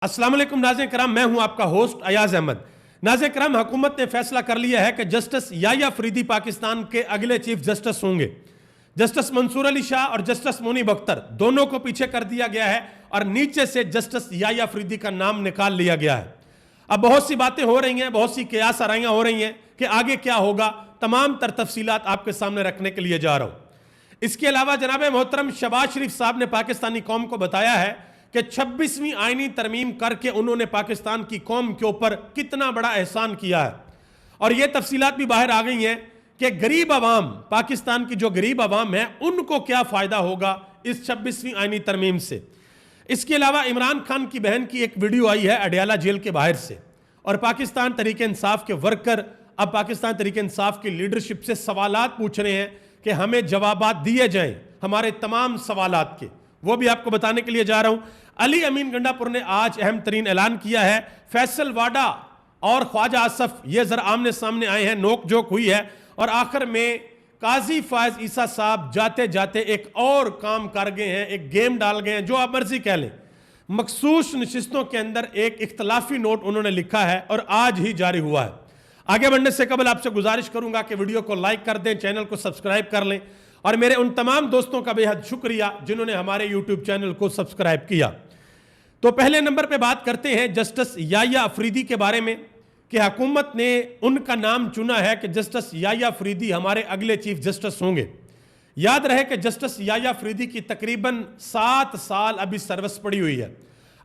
अस्सलाम वालेकुम नाज़रीन कराम, मैं हूं आपका होस्ट अयाज अहमद। नाज़रीन कराम, हुकूमत ने फैसला कर लिया है कि जस्टिस याह्या अफरीदी पाकिस्तान के अगले चीफ जस्टिस होंगे। जस्टिस मंसूर अली शाह और जस्टिस मुनीब अख्तर दोनों को पीछे कर दिया गया है और नीचे से जस्टिस याह्या अफरीदी का नाम निकाल लिया गया है। अब बहुत सी बातें हो रही हैं, बहुत सी कियास आराइयाँ हो रही हैं कि आगे क्या होगा। तमाम तर तफसीलात आपके सामने रखने के लिए जा रहा हूँ। इसके अलावा जनाब मोहतरम शहबाज शरीफ साहब ने पाकिस्तानी कौम को बताया है कि 26वीं आईनी तरमीम करके उन्होंने पाकिस्तान की कौम के ऊपर कितना बड़ा एहसान किया है। और ये तफसीलात भी बाहर आ गई हैं कि गरीब अवाम, पाकिस्तान की जो गरीब अवाम है, उनको क्या फ़ायदा होगा इस 26वीं आईनी तरमीम से। इसके अलावा इमरान खान की बहन की एक वीडियो आई है अडयाला जेल के बाहर से, और पाकिस्तान तहरीक इंसाफ के वर्कर अब पाकिस्तान तहरीक इंसाफ की लीडरशिप से सवालात पूछ रहे हैं कि हमें जवाबात दिए जाएं हमारे तमाम सवालात के। वो भी आपको बताने के लिए जा रहा हूं। अली अमीन गंडापुर ने आज अहम तरीन ऐलान किया है। फैसल वाडा और ख्वाजा आसफ ये जरा आमने सामने आए हैं, नोक जोक हुई है, और आखिर में काजी फायज ईसा साहब जाते जाते एक और काम कर गए हैं, एक गेम डाल गए हैं, जो आप मर्जी कह लें। मखसूस नशिस्तों के अंदर एक इख्तलाफी नोट उन्होंने लिखा है और आज ही जारी हुआ है। आगे बढ़ने से कबल आपसे गुजारिश करूंगा कि वीडियो को लाइक कर दें, चैनल को सब्सक्राइब कर लें, और मेरे उन तमाम दोस्तों का बेहद शुक्रिया जिन्होंने हमारे यूट्यूब चैनल को सब्सक्राइब किया। तो पहले नंबर पे बात करते हैं जस्टिस याह्या अफरीदी के बारे में कि हुकूमत ने उनका नाम चुना है कि जस्टिस याह्या अफरीदी हमारे अगले चीफ जस्टिस होंगे। याद रहे कि जस्टिस याह्या अफरीदी की तकरीबन 7 साल अभी सर्विस पड़ी हुई है।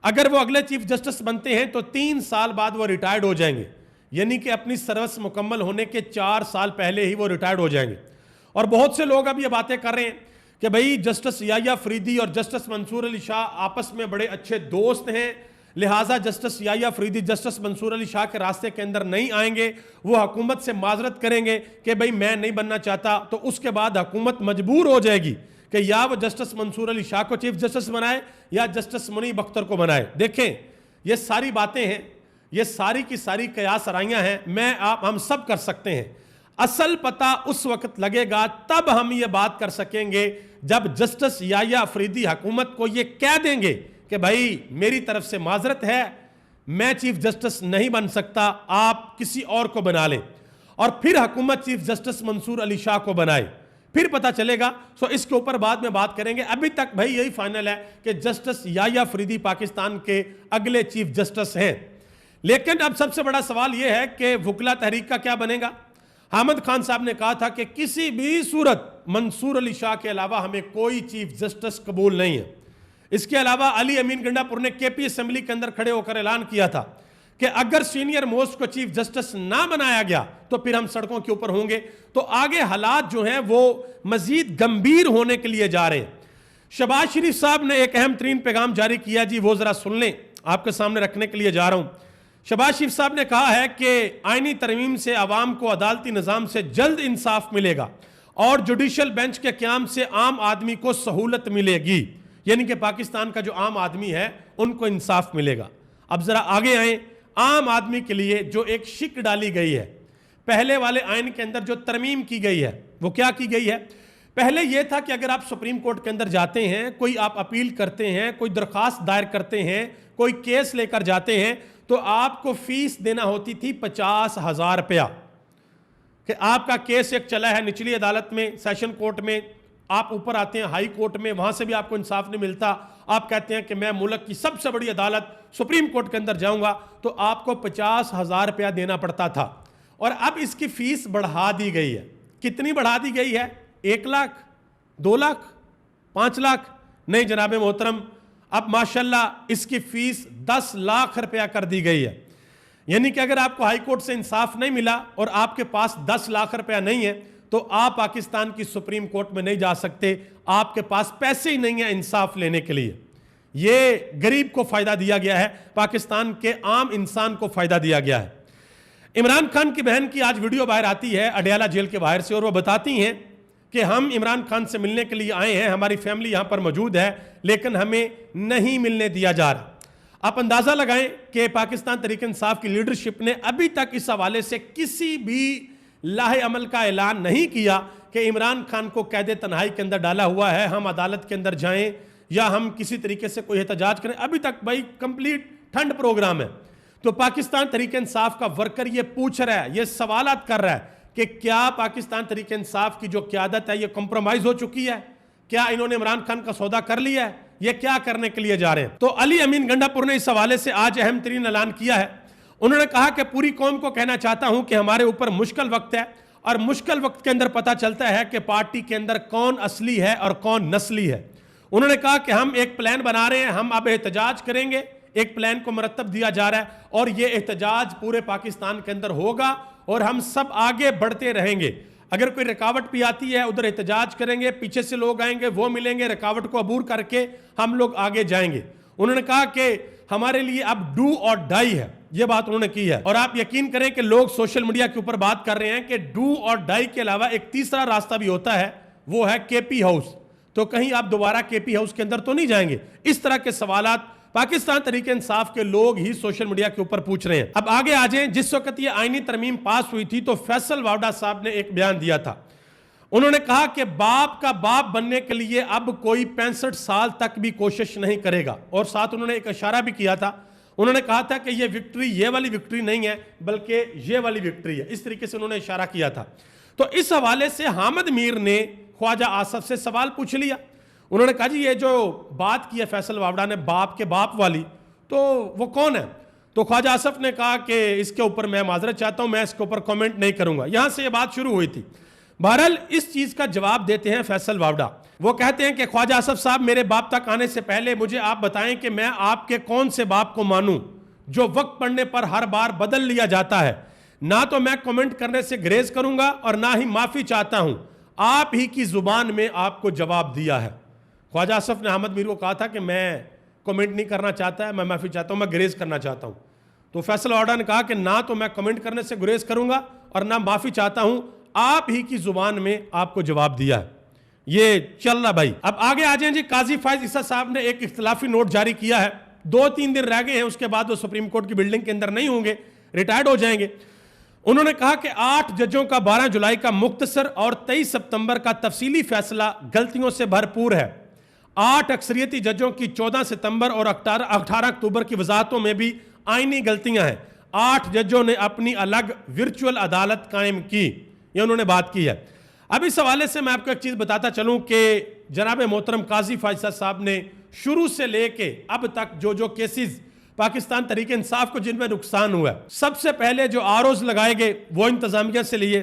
अगर वो अगले चीफ जस्टिस बनते हैं तो 3 साल बाद वो रिटायर्ड हो जाएंगे, यानी कि अपनी सर्विस मुकम्मल होने के 4 साल पहले ही वो रिटायर्ड हो जाएंगे। और बहुत से लोग अब ये बातें कर रहे हैं कि भाई जस्टिस याह्या अफरीदी और जस्टिस मंसूर अली शाह आपस में बड़े अच्छे दोस्त हैं, लिहाजा जस्टिस याह्या अफरीदी जस्टिस मंसूर अली शाह के रास्ते के अंदर नहीं आएंगे, वो हुकूमत से माजरत करेंगे कि भाई मैं नहीं बनना चाहता। तो उसके बाद हुकूमत मजबूर हो जाएगी कि या वो जस्टिस मंसूर अली शाह को चीफ जस्टिस बनाए या जस्टिस मुनीब अख्तर को बनाए। देखें, ये सारी बातें हैं, ये सारी की सारी कयास आराइयाँ हैं, मैं आप हम सब कर सकते हैं। असल पता उस वक्त लगेगा तब हम ये बात कर सकेंगे जब जस्टिस याह्या अफरीदी हुकूमत को ये कह देंगे कि भाई मेरी तरफ से माजरत है, मैं चीफ जस्टिस नहीं बन सकता, आप किसी और को बना लें, और फिर हुकूमत चीफ जस्टिस मंसूर अली शाह को बनाए, फिर पता चलेगा। सो इसके ऊपर बाद में बात करेंगे। अभी तक भाई यही फाइनल है कि जस्टिस याह्या अफरीदी पाकिस्तान के अगले चीफ जस्टिस हैं। लेकिन अब सबसे बड़ा सवाल यह है कि वकला तहरीक का क्या बनेगा। हामिद खान साहब ने कहा था कि किसी भी सूरत मंसूर अली शाह के अलावा हमें कोई चीफ जस्टिस कबूल नहीं है। इसके अलावा अली अमीन गंडापुर ने केपी असेंबली के अंदर खड़े होकर ऐलान किया था कि अगर सीनियर मोस्ट को चीफ जस्टिस ना बनाया गया तो फिर हम सड़कों के ऊपर होंगे। तो आगे हालात जो हैं वो मजीद गंभीर होने के लिए जा रहे हैं। शहबाज शरीफ साहब ने एक अहम तरीन पैगाम जारी किया जी, वो जरा सुन लें, आपके सामने रखने के लिए जा रहा हूं। शहबाज शरीफ साहब ने कहा है कि आईनी तरमीम से आवाम को अदालती निज़ाम से जल्द इंसाफ मिलेगा और जुडिशल बेंच के क़याम से आम आदमी को सहूलत मिलेगी, यानी कि पाकिस्तान का जो आम आदमी है उनको इंसाफ मिलेगा। अब ज़रा आगे आए। आम आदमी के लिए जो एक शिक डाली गई है, पहले वाले आइन के अंदर जो तरमीम की गई है वो क्या की गई है। पहले यह था कि अगर आप सुप्रीम कोर्ट के अंदर जाते हैं, कोई आप अपील करते हैं, कोई दरख्वास्त दायर करते हैं, कोई केस लेकर जाते हैं, तो आपको फीस देना होती थी 50,000 रुपया। कि आपका केस एक चला है निचली अदालत में, सेशन कोर्ट में, आप ऊपर आते हैं हाई कोर्ट में, वहां से भी आपको इंसाफ नहीं मिलता, आप कहते हैं कि मैं मुल्क की सबसे बड़ी अदालत सुप्रीम कोर्ट के अंदर जाऊंगा, तो आपको 50,000 रुपया देना पड़ता था। और अब इसकी फीस बढ़ा दी गई है। कितनी बढ़ा दी गई है? 1 लाख, 2 लाख, 5 लाख? नहीं जनाब मोहतरम, अब माशाल्लाह इसकी फीस 10 लाख रुपया कर दी गई है। यानी कि अगर आपको हाई कोर्ट से इंसाफ नहीं मिला और आपके पास 10 लाख रुपया नहीं है तो आप पाकिस्तान की सुप्रीम कोर्ट में नहीं जा सकते, आपके पास पैसे ही नहीं है इंसाफ लेने के लिए। ये गरीब को फायदा दिया गया है, पाकिस्तान के आम इंसान को फायदा दिया गया है। इमरान खान की बहन की आज वीडियो बाहर आती है अडयाला जेल के बाहर से, और वो बताती हैं कि हम इमरान खान से मिलने के लिए आए हैं, हमारी फैमिली यहाँ पर मौजूद है, लेकिन हमें नहीं मिलने दिया जा रहा। आप अंदाज़ा लगाएं कि पाकिस्तान तहरीक इंसाफ की लीडरशिप ने अभी तक इस हवाले से किसी भी लाहे अमल का ऐलान नहीं किया कि इमरान खान को कैद तन्हाई के अंदर डाला हुआ है, हम अदालत के अंदर जाएं या हम किसी तरीके से कोई एहतजाज करें। अभी तक भाई कंप्लीट ٹھنڈ پروگرام ہے. تو پاکستان تحریک انصاف کا ورکر یہ پوچھ رہا ہے, یہ سوالات کر رہا ہے کہ کیا پاکستان تحریک انصاف کی جو قیادت ہے یہ کمپرومائز ہو چکی ہے, کیا انہوں نے عمران خان کا سودا کر لیا ہے, یہ کیا کرنے کے لیے جا رہے ہیں. تو علی امین گنڈا پور نے اس حوالے سے آج اہم ترین اعلان کیا ہے. انہوں نے کہا کہ پوری قوم کو کہنا چاہتا ہوں کہ ہمارے اوپر مشکل وقت ہے, اور مشکل وقت کے اندر پتہ چلتا ہے کہ پارٹی کے اندر کون اصلی ہے اور کون نسلی ہے. انہوں نے کہا کہ ہم ایک پلان بنا رہے ہیں, ہم اب احتجاج کریں گے, ایک پلان کو مرتب دیا جا رہا ہے, اور یہ احتجاج پورے پاکستان کے اندر ہوگا اور ہم سب آگے بڑھتے رہیں گے. اگر کوئی رکاوٹ بھی آتی ہے ادھر احتجاج کریں گے, پیچھے سے لوگ آئیں گے, وہ ملیں گے, رکاوٹ کو عبور کر کے ہم لوگ آگے جائیں گے. انہوں نے کہا کہ ہمارے لیے اب ڈو اور ڈائی ہے, یہ بات انہوں نے کی ہے. اور آپ یقین کریں کہ لوگ سوشل میڈیا کے اوپر بات کر رہے ہیں کہ ڈو اور ڈائی کے علاوہ ایک تیسرا راستہ بھی ہوتا ہے, وہ ہے کے پی ہاؤس. تو کہیں آپ دوبارہ کے پی ہاؤس کے اندر تو نہیں جائیں گے. اس طرح کے سوالات پاکستان تحریک انصاف کے لوگ ہی سوشل میڈیا کے اوپر پوچھ رہے ہیں. اب آگے آ جائیں. جس وقت یہ آئینی ترمیم پاس ہوئی تھی تو فیصل واوڈا صاحب نے ایک بیان دیا تھا. انہوں نے کہا کہ باپ کا باپ بننے کے لیے اب کوئی 65 سال تک بھی کوشش نہیں کرے گا, اور ساتھ انہوں نے ایک اشارہ بھی کیا تھا. انہوں نے کہا تھا کہ یہ وکٹری یہ والی وکٹری نہیں ہے بلکہ یہ والی وکٹری ہے. اس طریقے سے انہوں نے اشارہ کیا تھا. تو اس حوالے سے حامد میر نے خواجہ آصف سے سوال پوچھ لیا. انہوں نے کہا جی یہ جو بات کی ہے فیصل واوڈا نے باپ کے باپ والی, تو وہ کون ہے؟ تو خواجہ آصف نے کہا کہ اس کے اوپر میں معذرت چاہتا ہوں, میں اس کے اوپر کامنٹ نہیں کروں گا. یہاں سے یہ بات شروع ہوئی تھی. بہرحال اس چیز کا جواب دیتے ہیں فیصل واوڈا. وہ کہتے ہیں کہ خواجہ آصف صاحب میرے باپ تک آنے سے پہلے مجھے آپ بتائیں کہ میں آپ کے کون سے باپ کو مانوں جو وقت پڑنے پر ہر بار بدل لیا جاتا ہے. نہ تو میں کمنٹ کرنے سے گریز کروں گا اور نہ ہی معافی چاہتا ہوں, آپ ہی کی زبان میں آپ کو جواب دیا ہے. خواجہ آصف نے احمد میر کو کہا تھا کہ میں کمنٹ نہیں کرنا چاہتا ہے, میں معافی چاہتا ہوں, میں گریز کرنا چاہتا ہوں. تو فیصل واوڈا نے کہا کہ نہ تو میں کمنٹ کرنے سے گریز کروں گا اور نہ معافی چاہتا ہوں, آپ ہی کی زبان میں آپ کو جواب دیا ہے. یہ چل رہا بھائی. اب آگے آ جائیں جی. قاضی فائز عیسیٰ صاحب نے ایک اختلافی نوٹ جاری کیا ہے. 2-3 دن رہ گئے ہیں, اس کے بعد وہ سپریم کورٹ کی بلڈنگ کے اندر نہیں ہوں گے, ریٹائرڈ ہو جائیں گے. انہوں نے کہا کہ 8 ججوں کا 12 جولائی کا مختصر اور 23 ستمبر کا تفصیلی فیصلہ غلطیوں سے بھرپور ہے. 8 اکثریتی ججوں کی 14 ستمبر اور 18 اکتوبر کی وضاحتوں میں بھی آئینی غلطیاں ہیں. 8 ججوں نے اپنی الگ ورچوئل عدالت قائم کی, یہ انہوں نے بات کی ہے. اب اس حوالے سے میں آپ کو ایک چیز بتاتا چلوں کہ جناب محترم قاضی فائز صاحب نے شروع سے لے کے اب تک جو کیسز پاکستان تحریک انصاف کو جن میں نقصان ہوا ہے, سب سے پہلے جو آروز لگائے گئے وہ انتظامیہ سے لیے,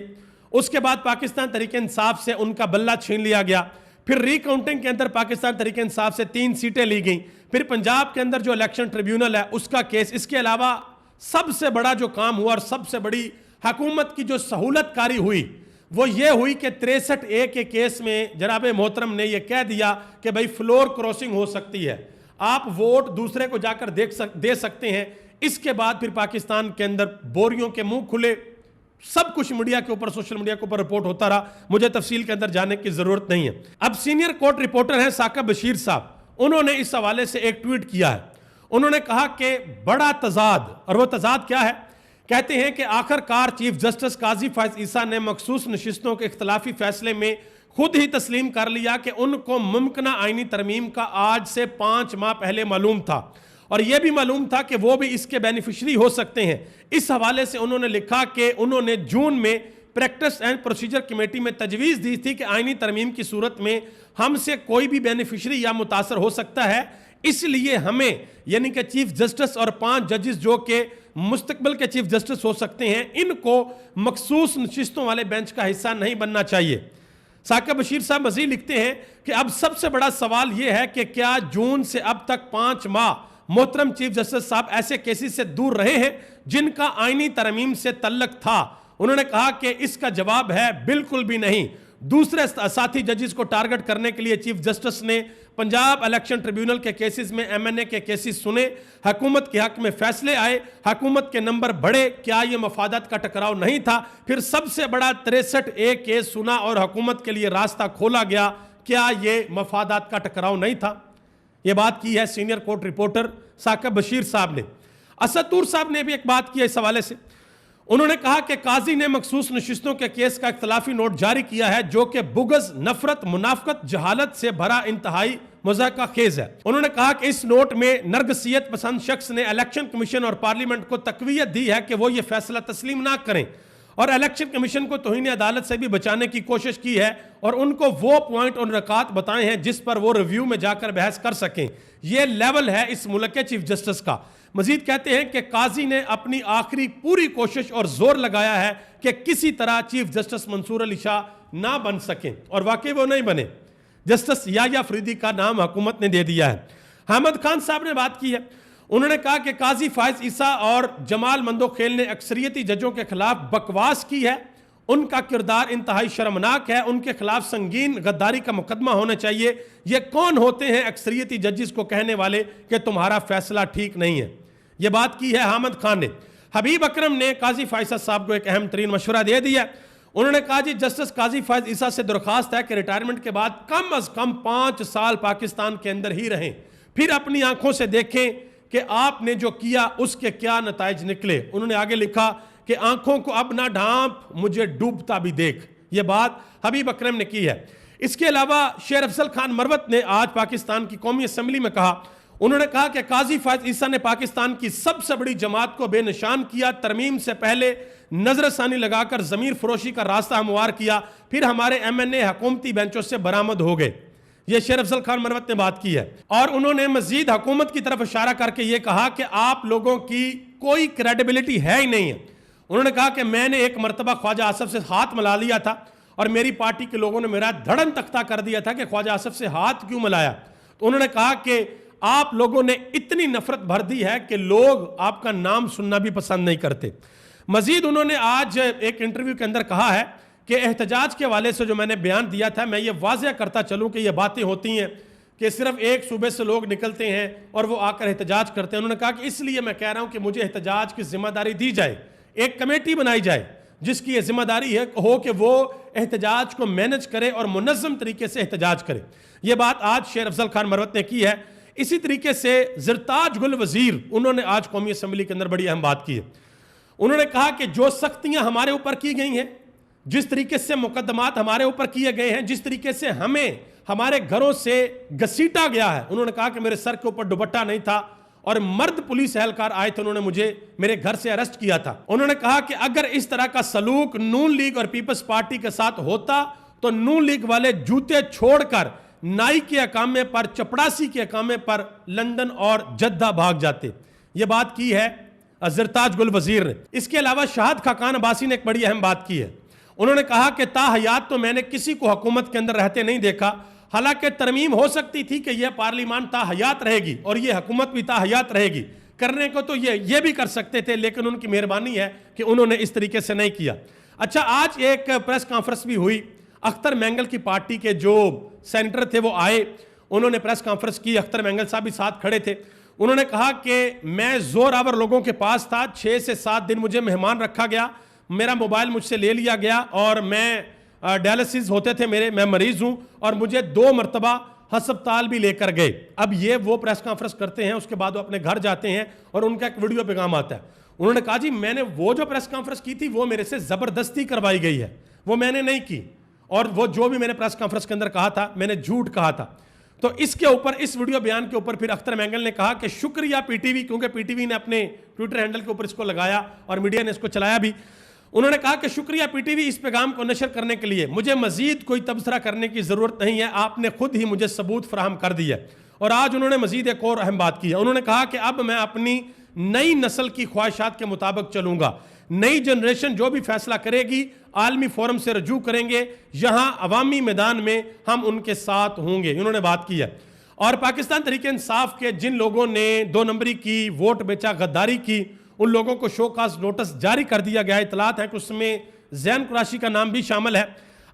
اس کے بعد پاکستان تحریک انصاف سے ان کا بلہ چھین لیا گیا, پھر ری کاؤنٹنگ کے اندر پاکستان تحریک انصاف سے 3 سیٹیں لی گئیں, پھر پنجاب کے اندر جو الیکشن ٹریبیونل ہے اس کا کیس. اس کے علاوہ سب سے بڑا جو کام ہوا اور سب سے بڑی حکومت کی جو سہولت کاری ہوئی وہ یہ ہوئی کہ 63A کے کیس میں جناب محترم نے یہ کہہ دیا کہ بھائی فلور کراسنگ ہو سکتی ہے, آپ ووٹ دوسرے کو جا کر دے سکتے ہیں. اس کے بعد پھر پاکستان کے اندر بوریوں کے منہ کھلے, سب کچھ میڈیا کے اوپر سوشل میڈیا کے اوپر رپورٹ ہوتا رہا. مجھے تفصیل کے اندر جانے کی ضرورت نہیں ہے. اب سینئر کورٹ رپورٹر ہیں ثاقب بشیر صاحب, انہوں نے اس حوالے سے ایک ٹویٹ کیا ہے. انہوں نے کہا کہ بڑا تضاد, اور وہ تضاد کیا ہے؟ کہتے ہیں کہ آخر کار چیف جسٹس قاضی فائز عیسیٰ نے مخصوص نشستوں کے اختلافی فیصلے میں خود ہی تسلیم کر لیا کہ ان کو ممکنہ آئینی ترمیم کا آج سے 5 ماہ پہلے معلوم تھا, اور یہ بھی معلوم تھا کہ وہ بھی اس کے بینیفیشری ہو سکتے ہیں. اس حوالے سے انہوں نے لکھا کہ انہوں نے جون میں پریکٹس اینڈ پروسیجر کمیٹی میں تجویز دی تھی کہ آئینی ترمیم کی صورت میں ہم سے کوئی بھی بینیفیشری یا متاثر ہو سکتا ہے, اس لیے ہمیں یعنی کہ چیف جسٹس اور 5 ججز جو کہ مستقبل کے چیف جسٹس ہو سکتے ہیں, ان کو مخصوص نشستوں والے بینچ کا حصہ نہیں بننا چاہیے. ثاقب بشیر صاحب مزید لکھتے ہیں کہ اب سب سے بڑا سوال یہ ہے کہ کیا جون سے اب تک 5 ماہ محترم چیف جسٹس صاحب ایسے کیسز سے دور رہے ہیں جن کا آئینی ترمیم سے تعلق تھا؟ انہوں نے کہا کہ اس کا جواب ہے بالکل بھی نہیں. دوسرے ساتھی ججز کو ٹارگٹ کرنے کے لیے چیف جسٹس نے پنجاب الیکشن ٹریبیونل کے کیسز میں MNA کے کیسز سنے, حکومت کے حق میں فیصلے آئے, حکومت کے نمبر بڑھے. کیا یہ مفادات کا ٹکراؤ نہیں تھا؟ پھر سب سے بڑا 63A کیس سنا اور حکومت کے لیے راستہ کھولا گیا. کیا یہ مفادات کا ٹکراؤ نہیں تھا؟ یہ بات کی ہے senior court reporter Saqib Bashir صاحب نے. اسد طور صاحب نے بھی ایک بات کی اس حوالے سے. انہوں نے کہا کہ قاضی نے مخصوص نشستوں کے کیس کا اختلافی نوٹ جاری کیا ہے جو کہ بغض, نفرت, منافقت, جہالت سے بھرا انتہائی मुज़ाहिका खेज है। उन्होंने कहा कि इस नोट में नरगसियत पसंद शख्स ने इलेक्शन कमीशन और पार्लियामेंट को तकवीयत दी है कि वो ये फैसला तस्लीम ना करें और इलेक्शन कमीशन को तौहीन अदालत से भी बचाने की कोशिश की है और उनको वो पॉइंट और नकात बताए हैं जिस पर वो रिव्यू में जाकर बहस कर सकें। ये लेवल है इस मुल्क के चीफ जस्टिस का। मजीद कहते हैं कि काजी ने अपनी आखिरी पूरी कोशिश और जोर लगाया है कि किसी तरह चीफ जस्टिस मंसूर अली शाह ना बन सकें, और वाकई वो नहीं बने। जस्टिस याह्या अफरीदी का नाम हुकूमत ने दे दिया है। अहमद खान साहब ने बात की है। उन्होंने कहा कि काजी फायज ईसा और जमाल मंदोखेल ने अक्सरियती जजों के खिलाफ बकवास की है, उनका किरदार इंतहाई शर्मनाक है, उनके खिलाफ संगीन गद्दारी का मुकदमा होना चाहिए। ये कौन होते हैं अक्सरियती जजिस को कहने वाले कि तुम्हारा फैसला ठीक नहीं है? ये बात की है अहमद खान ने। हबीब अकरम ने काजी फायज साहब को एक अहम तरीन मशवरा दे दिया। उन्होंने कहा जी जस्टिस काजी फायज ईसा से दरख्वास्त है कि रिटायरमेंट के बाद कम अज कम 5 साल पाकिस्तान के अंदर ही रहें, फिर अपनी आंखों से देखें कि आपने जो किया उसके क्या नताइज निकले। उन्होंने आगे लिखा कि आंखों को अब ना ढांप, मुझे डूबता भी देख। ये बात हबीब अकरम ने की है। इसके अलावा शेर अफजल खान मरवत ने आज पाकिस्तान की कौमी असम्बली में कहा, उन्होंने कहा कि काजी फायज ईसा ने पाकिस्तान की सबसे बड़ी जमात को बेनिशान किया, तरमीम से पहले नजरसानी लगाकर जमीर फरोशी का रास्ता हमवार किया, फिर हमारे MNA हुकूमती बेंचों से बरामद हो गए। ये शेर अफजल खान मरवत ने बात की है। और उन्होंने मजीद हुकूमत की तरफ इशारा करके ये कहा कि आप लोगों की कोई क्रेडिबिलिटी है ही नहीं है। उन्होंने कहा कि मैंने एक मरतबा ख्वाजा आसफ से हाथ मिला लिया था और मेरी पार्टी के लोगों ने मेरा धड़न तख्ता कर दिया था कि ख्वाजा आसफ से हाथ क्यों मिलाया। तो उन्होंने कहा कि आप लोगों ने इतनी नफरत भर दी है कि लोग आपका नाम सुनना भी पसंद नहीं करते। मजीद उन्होंने आज एक इंटरव्यू के अंदर कहा है कि एहतजाज के हवाले से जो मैंने बयान दिया था, मैं ये वाज़ेह करता चलूँ कि ये बातें होती हैं कि सिर्फ एक सूबे से लोग निकलते हैं और वो आकर एहतजाज करते हैं। उन्होंने कहा कि इसलिए मैं कह रहा हूँ कि मुझे एहतजाज की जिम्मेदारी दी जाए, एक कमेटी बनाई जाए जिसकी ये जिम्मेदारी हो कि वो एहतजाज को मैनेज करे और मुनज़्ज़म तरीके से एहतजाज करे। ये बात आज शेर अफजल खान मरवत ने की है। इसी तरीके से ज़रताज गुल वज़ीर, उन्होंने आज कौमी असम्बली के अंदर बड़ी अहम बात की है। उन्होंने कहा कि जो सख्तियाँ हमारे ऊपर की गई हैं, जिस तरीके से मुकदमात हमारे ऊपर किए गए हैं, जिस तरीके से हमें हमारे घरों से घसीटा गया है, उन्होंने कहा कि मेरे सर के ऊपर दुपट्टा नहीं था और मर्द पुलिस एहलकार आए थे, उन्होंने मुझे मेरे घर से अरेस्ट किया था। उन्होंने कहा कि अगर इस तरह का सलूक नून लीग और पीपल्स पार्टी के साथ होता तो नून लीग वाले जूते छोड़कर नाई के अकामे पर, चपड़ासी के अकामे पर लंदन और जद्दा भाग जाते। ये बात की है ज़रताज गुल वज़ीर ने। इसके अलावा शाहद खाकान अब्बासी ने एक बड़ी अहम बात की है। उन्होंने कहा कि ताहयात तो मैंने किसी को हुकूमत के अंदर रहते नहीं देखा, हालांकि तरमीम हो सकती थी कि यह पार्लियामान ताहयात रहेगी और यह हुकूमत भी ताहयात रहेगी, करने को तो ये भी कर सकते थे, लेकिन उनकी मेहरबानी है कि उन्होंने इस तरीके से नहीं किया। अच्छा, आज एक प्रेस कॉन्फ्रेंस भी हुई। अख्तर मैंगल की पार्टी के जो सेनेटर थे वो आए, उन्होंने प्रेस कॉन्फ्रेंस की। अख्तर मैंगल साहब भी साथ खड़े थे। उन्होंने कहा कि मैं जोर आवर लोगों के पास था, 6 से 7 दिन मुझे मेहमान रखा गया, मेरा मोबाइल मुझसे ले लिया गया और मैं डायलिसिस होते थे मेरे, मैं मरीज हूं और मुझे 2 मरतबा हस्पताल भी लेकर गए। अब ये वो प्रेस कॉन्फ्रेंस करते हैं, उसके बाद वो अपने घर जाते हैं और उनका एक वीडियो पैगाम आता है। उन्होंने कहा जी मैंने वो जो प्रेस कॉन्फ्रेंस की थी वो मेरे से जबरदस्ती करवाई गई है, वो मैंने नहीं की, और वो जो भी मैंने प्रेस कॉन्फ्रेंस के अंदर कहा था मैंने झूठ कहा था। तो इसके ऊपर, इस वीडियो बयान के ऊपर फिर अख्तर मैंगल ने कहा कि शुक्रिया पीटीवी, क्योंकि पीटीवी ने अपने ट्विटर हैंडल के ऊपर इसको लगाया और मीडिया ने इसको चलाया भी। उन्होंने कहा कि शुक्रिया पीटीवी इस पैगाम को नशर करने के लिए, मुझे मजीद कोई तबसरा करने की ज़रूरत नहीं है, आपने खुद ही मुझे सबूत फराहम कर दिया। और आज उन्होंने मजीद एक और अहम बात की है। उन्होंने कहा कि अब मैं अपनी नई नस्ल की ख्वाहिशात के मुताबिक चलूंगा, नई जनरेशन जो भी फैसला करेगी आलमी फोरम से रजू करेंगे, यहां अवामी मैदान में हम उनके साथ होंगे, उन्होंने बात की है। और पाकिस्तान तहरीक इंसाफ के जिन लोगों ने 2 नंबरी की, वोट बेचा, गद्दारी की, उन लोगों को शोकाज नोटिस जारी कर दिया गया। इतलात है कि उसमें जैन कुरैशी का नाम भी शामिल है।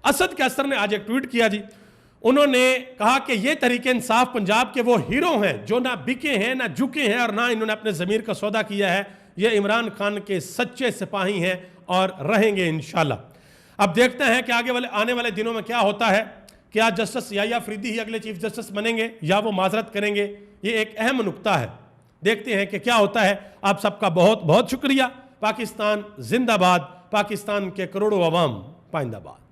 असद कैसर ने आज एक ट्वीट किया जी, उन्होंने कहा कि ये तहरीक इंसाफ पंजाब के वो हीरो हैं जो ना बिके हैं, ना झुके हैं और ना इन्होंने अपने ज़मीर का सौदा किया है। ये इमरान खान के सच्चे सिपाही हैं और रहेंगे इंशाल्लाह। अब देखते हैं कि आने वाले दिनों में क्या होता है। क्या जस्टिस याह्या अफरीदी ही अगले चीफ जस्टिस बनेंगे या वो माजरत करेंगे? ये एक अहम नुक्ता है, देखते हैं कि क्या होता है। आप सबका बहुत बहुत शुक्रिया। पाकिस्तान जिंदाबाद, पाकिस्तान के करोड़ों अवाम पाइंदाबाद।